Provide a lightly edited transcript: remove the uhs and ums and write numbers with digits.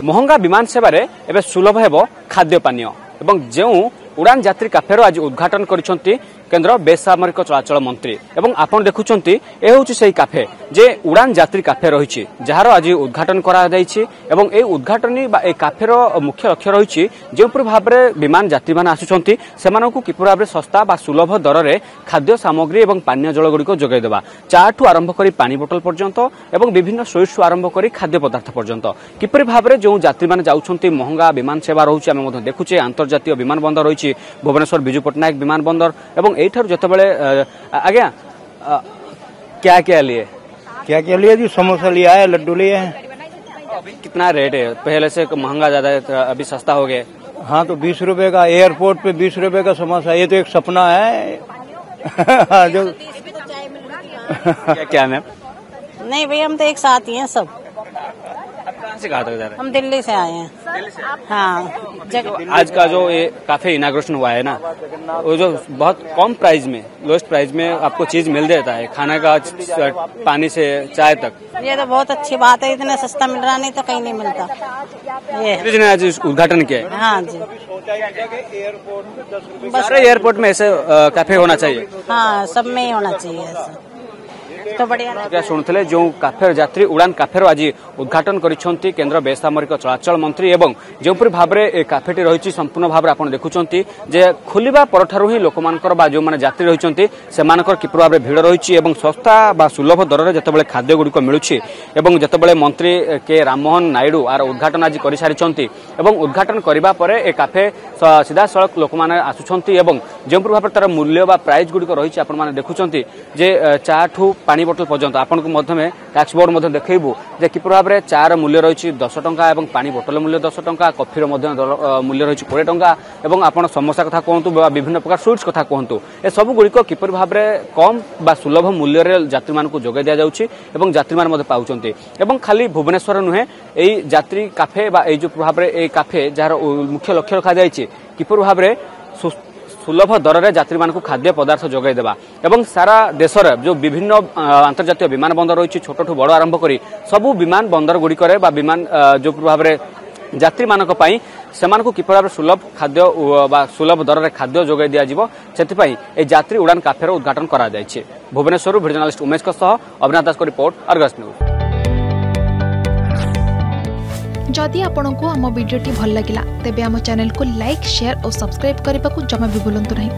महंगा विमान सेवारे एबे सुलभ हेबो खाद्य पानीय एवं जो उड़ान यात्री काफेर आज उद्घाटन करिसंती केंद्र बेसामरिक चलाचल मंत्री एवं आपण देखुचंती ए होची सेही काफे जे उड़ान यात्री काफे रहिछि जहार आज उद्घाटन करा जायछि एवं ए उद्घाटनी बा ए काफेर मुख्य लक्ष्य रहिछि जेपुर भाबरे विमान यात्री मान आसुचंती सेमानकु किपुर भाबरे सस्ता बा सुलभ दर रे खाद्य सामग्री एवं पानीय जल गुडी को जोगाई देबा चाठू आरंभ करी पानी बोतल पर्यंत एवं विभिन्न स्वीट्स आरंभ करी खाद्य पदार्थ पर्यंत किपुर भाबरे जो यात्री मान जाउछंती महंगा विमान सेवा रहुछि आमे मधे देखुचे अंतर्जातीय विमान बंदर रहिछि भुवनेश्वर बिजू पटनायक विमान बंदर एवं एठार जतबेले आज्ञा क्या लिए जी समोसा लिया है, लड्डू लिए हैं। अभी कितना रेट है? पहले से महंगा ज्यादा है, अभी सस्ता हो गया? हाँ तो 20 रुपए का एयरपोर्ट पे 20 रुपए का समोसा, ये तो एक सपना है। जो क्या मैम? नहीं भैया हम तो एक साथ ही हैं सब। कहाँ से कहाँ तक जा रहे हैं? हम दिल्ली से आए हैं। हाँ आज का जो ये काफे इनाग्रेशन हुआ है ना, वो जो बहुत कम प्राइस में, लोएस्ट प्राइस में आपको चीज मिल देता है, खाना का पानी से चाय तक। ये तो बहुत अच्छी बात है, इतना सस्ता मिल रहा नहीं तो कहीं नहीं मिलता। ये ने आज उद्घाटन किया है। हाँ जी, सारे एयरपोर्ट में ऐसे कैफे होना चाहिए। हाँ सब में ही होना चाहिए ऐसा तो बढ़िया। शुणुले जो काफे यात्री उड़ान काफेर आज उद्घाटन करिसेंती केंद्र बेसामरिक चलाचल मंत्री एवं जोपरि भाबरे ए काफेटी रहिछि संपूर्ण भाबरे आपण देखुचंती जे खोलिबा परठारु ही लोकमानकर बा जो माने यात्री रहिचंती सेमानकर किपर भाबरे भीड़ रहिछि एवं सस्ता बा सुलभ दर रे जतबेले खाद्य गुडी को मिलुछि एवं जतबेले मंत्री के राममोहन नायडू आर उद्घाटन आज करि सारिचंती एवं उद्घाटन करिबा परे ए काफे सीधा सड़क लोक माने आसुचंती एवं जोपरि भाबरे तार मूल्य बा प्राइस गुडी को रहिछि आपण माने देखुचंती जे चाठू पानी बोतल पर्यंत आपण को मध्यमे टैक्स बोर्ड मध्य देखैबु जे किपर भाबरे चार मूल्य रहिछि 10 टंका एवं पानी बोतल मूल्य 10 टंका कॉफी रो मध्य मूल्य रहिछि 20 टंका एवं आपण समोसा कथा कहंतु विभिन्न प्रकार स्वीट्स कथा कहंतु ए सब गुडी को किपर भाबरे कम बा सुलभ मूल्य रे यात्री मान को जोगाई दिया जाउछि एवं यात्री मान मध्य पाउचंती एवं खाली भुवनेश्वर नुहे एई यात्री काफे बा एई जो भाबरे ए काफे जार मुख्य लक्ष्य रखा जायछि किपर भाबरे सुलभ दर रे यात्री मान को खाद्य पदार्थ जोगाई देबा एवं सारा देशर जो विभिन्न अंतर्जातीय विमान बंदर रही छोटू बड़ आरंभ करी सबु विमान बंदर गुडी करे बा विमान जो भाव में यात्री मानक पई सेमान को किपर भाव सुलभ खाद्य बा सुलभ दर रे खाद्य जोगाई दिया जिवो सेतिपई ए यात्री उड़ान काफेर उद्घाटन करा जायछि। भुवनेश्वर वीडियो जर्नलिस्ट उमेश को सह अविनाश दास को रिपोर्ट अर्गस न्यूज। जदि आपंक आम भिडी भल लगा तेब आम चैनल को लाइक शेयर और सब्सक्राइब करने को जमा भी भूलु नहीं।